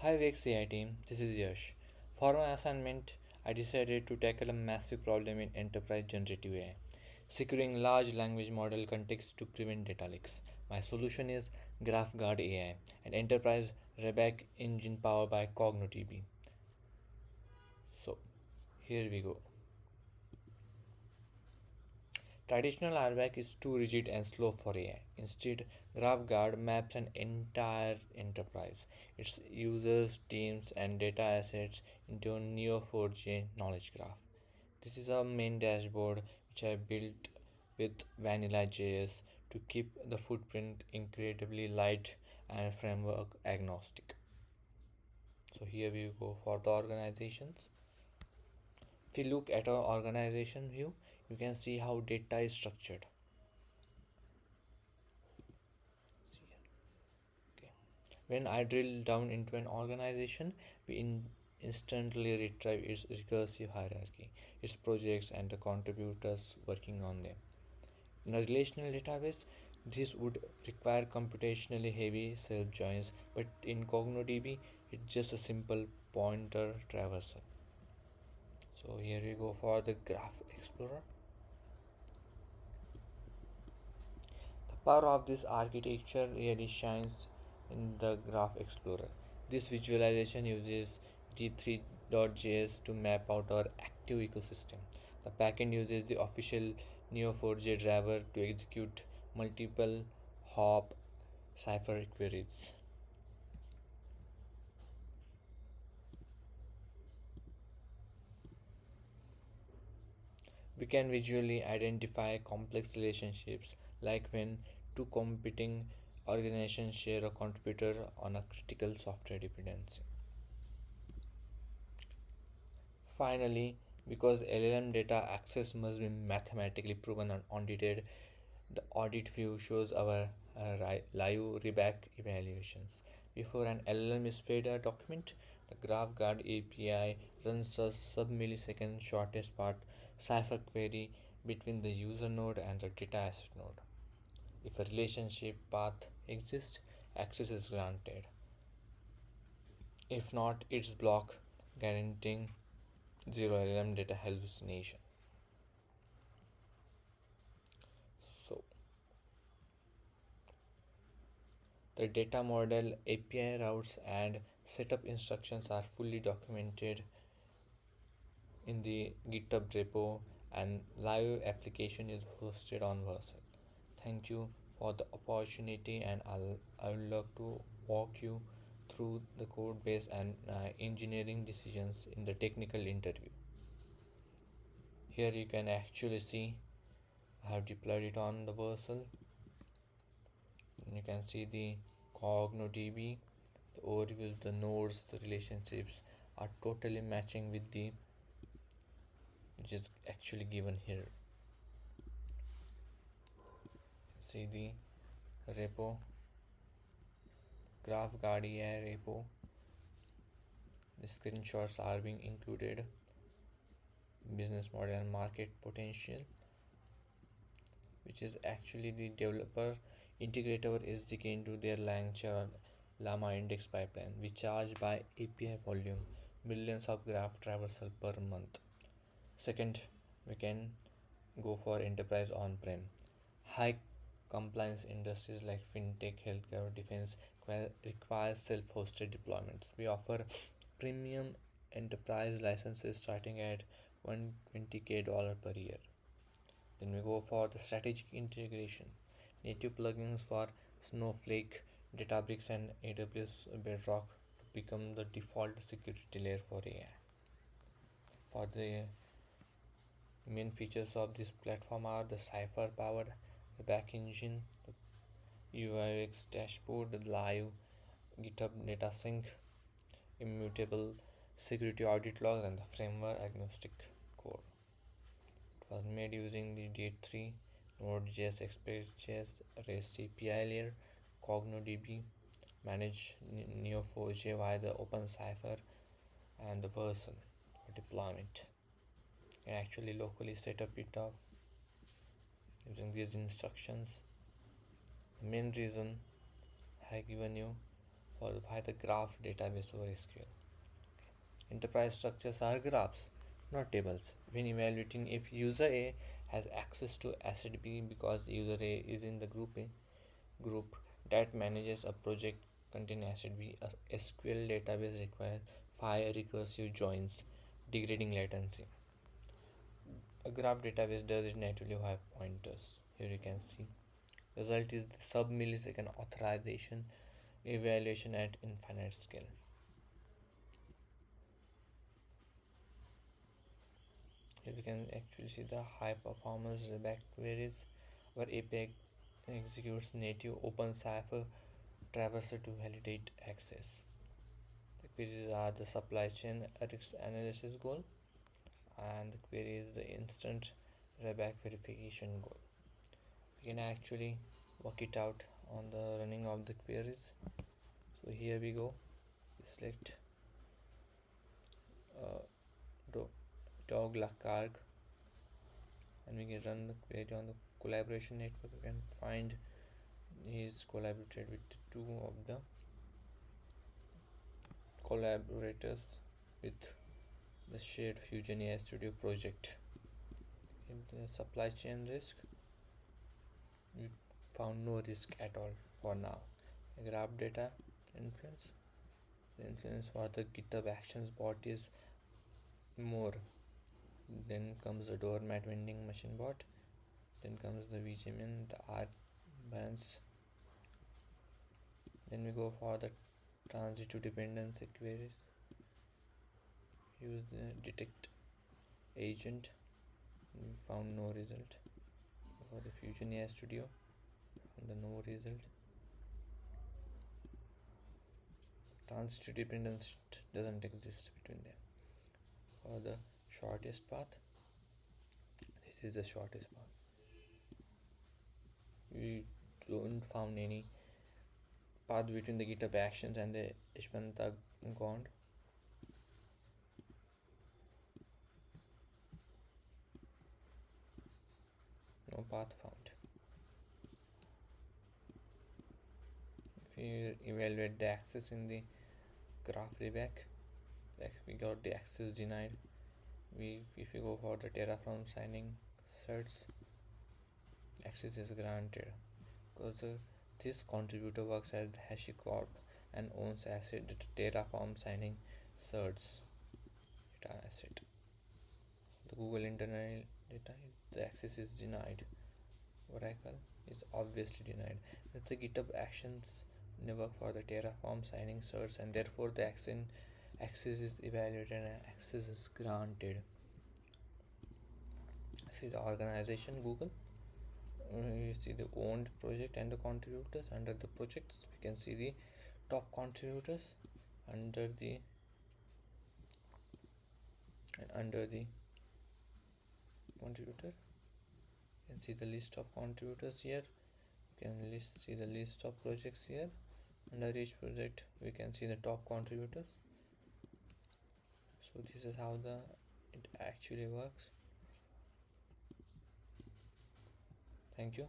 Hi Wexa AI team, this is Yash. For my assignment, I decided to tackle a massive problem in enterprise generative AI, securing large language model context to prevent data leaks. My solution is GraphGuard AI, an enterprise ReBAC engine powered by CognoDB. So, here we go. Traditional ReBAC is too rigid and slow for AI. Instead, GraphGuard maps an entire enterprise, its users, teams, and data assets into a Neo4j knowledge graph. This is our main dashboard which I built with vanilla.js to keep the footprint incredibly light and framework agnostic. So here we go for the organizations. If you look at our organization view, you can see how data is structured. Okay. When I drill down into an organization, we instantly retrieve its recursive hierarchy, its projects, and the contributors working on them. In a relational database, this would require computationally heavy self joins, but in CognoDB, it's just a simple pointer traversal. So here we go for the Graph Explorer. The power of this architecture really shines in the Graph Explorer. This visualization uses D3.js to map out our active ecosystem. The backend uses the official Neo4j driver to execute multiple hop Cypher queries. We can visually identify complex relationships like when two competing organizations share a contributor on a critical software dependency. Finally, because LLM data access must be mathematically proven and audited, the audit view shows our live ReBAC evaluations. Before an LLM is fed a document, the GraphGuard API runs a sub-millisecond shortest path Cypher query between the user node and the data asset node. If a relationship path exists, access is granted. If not, it's blocked, guaranteeing zero LLM data hallucination. So, the data model, API routes, and setup instructions are fully documented in the GitHub repo, and live application is hosted on Vercel. Thank you for the opportunity, and I would love to walk you through the code base and engineering decisions in the technical interview. Here you can actually see I have deployed it on the Vercel. You can see the CognoDB, the overviews, the nodes, the relationships are totally matching with the which is actually given here. See the repo, GraphGuard AI repo. The screenshots are being included. Business model and market potential, which is actually the developer integrate our SDK into their Langchain Llama index pipeline. We charge by API volume, millions of graph traversal per month. Second, we can go for enterprise on-prem. High compliance industries like fintech, healthcare, defense require self-hosted deployments. We offer premium enterprise licenses starting at $120K per year. Then we go for the strategic integration. Native plugins for Snowflake, Databricks, and AWS Bedrock to become the default security layer for AI. For the main features of this platform are the Cypher powered back engine, the UIX dashboard, the live GitHub data sync, immutable security audit logs, and the framework agnostic core. It was made using the D3, Node.js, Express.js, REST API layer, CognoDB, manage Neo4j via the Open Cypher, and the version for deployment. You can actually locally set up it off using these instructions. The main reason I have given you by the graph database over SQL. Enterprise structures are graphs, not tables. When evaluating if user A has access to asset B because user A is in the group that manages a project containing asset B, a SQL database requires 5 recursive joins, degrading latency. A graph database does it naturally via pointers. Here you can see. Result is the sub-millisecond authorization evaluation at infinite scale. Here we can actually see the high performance ReBAC queries where API executes native open Cypher traversal to validate access. The queries are the supply chain risk analysis goal, and the query is the instant ReBAC verification goal. We can actually work it out on the running of the queries. So here we go. We select dog lacarg and we can run the query on the collaboration network. We can find he's collaborated with two of the collaborators with the shared Fusion AI Studio project. In the supply chain risk, we found no risk at all for now. Graph data influence. The influence for the GitHub Actions bot is more. Then comes the doormat vending machine bot. Then comes the VGMN, the R bands. Then we go for the transitive dependency queries. Use the detect agent. We found no result. For the Fusion AI Studio, found no result. Transitive dependency doesn't exist between them. For the shortest path, this is the shortest path. We don't found any path between the GitHub Actions and the Ishvanta Gond. No path found. If we evaluate the access in the graph ReBAC, we got the access denied. If we go for the Terraform signing certs, access is granted because this contributor works at HashiCorp and owns asset Terraform signing certs data asset. The Google internal data, the access is denied. Oracle is obviously denied. That's the GitHub Actions never for the Terraform signing certs, and therefore the access is evaluated and access is granted. See the organization Google. You see the owned project and the contributors. Under the projects, we can see the top contributors. Under the contributor, you can see the list of contributors here. You can see the list of projects here. Under each project, we can see the top contributors. So this is how it actually works. Thank you.